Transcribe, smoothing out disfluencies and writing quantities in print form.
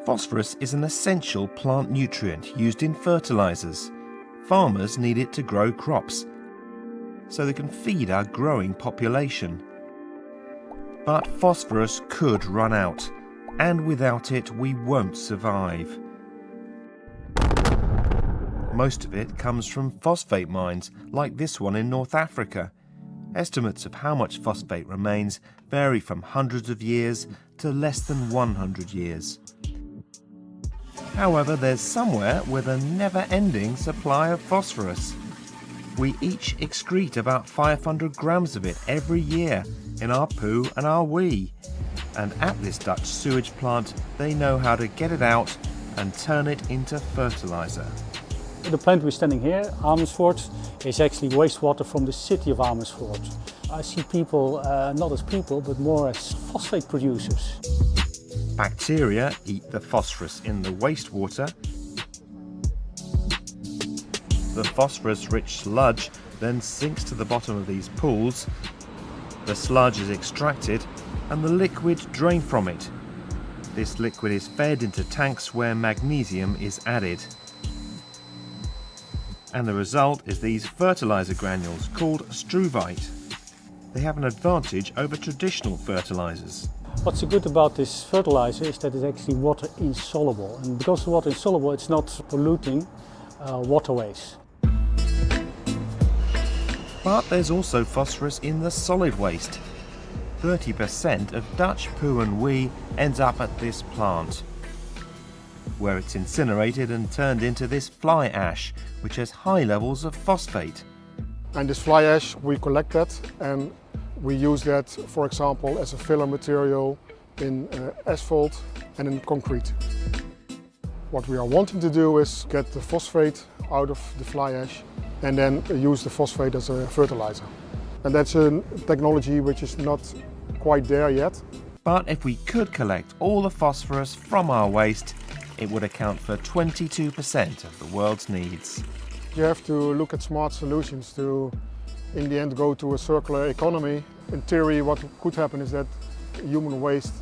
Phosphorus is an essential plant nutrient used in fertilizers. Farmers need it to grow crops, so they can feed our growing population. But phosphorus could run out, and without it we won't survive. Most of it comes from phosphate mines, like this one in North Africa. Estimates of how much phosphate remains vary from hundreds of years to less than 100 years. However, there's somewhere with a never-ending supply of phosphorus. We each excrete about 500 grams of it every year in our poo and our wee. And at this Dutch sewage plant, they know how to get it out and turn it into fertilizer. The plant we're standing here, Amersfoort, is actually wastewater from the city of Amersfoort. I see people not as people, but more as phosphate producers. Bacteria eat the phosphorus in the wastewater. The phosphorus-rich sludge then sinks to the bottom of these pools. The sludge is extracted and the liquid drained from it. This liquid is fed into tanks where magnesium is added. And the result is these fertilizer granules called struvite. They have an advantage over traditional fertilizers. What's so good about this fertilizer is that it's actually water insoluble. And because it's water insoluble, it's not polluting waterways. But there's also phosphorus in the solid waste. 30% of Dutch poo and wee ends up at this plant, where it's incinerated and turned into this fly ash, which has high levels of phosphate. And this fly ash, we collect that and we use that, for example, as a filler material in asphalt and in concrete. What we are wanting to do is get the phosphate out of the fly ash and then use the phosphate as a fertilizer. And that's a technology which is not quite there yet. But if we could collect all the phosphorus from our waste, it would account for 22% of the world's needs. You have to look at smart solutions to, in the end, go to a circular economy. In theory, what could happen is that human waste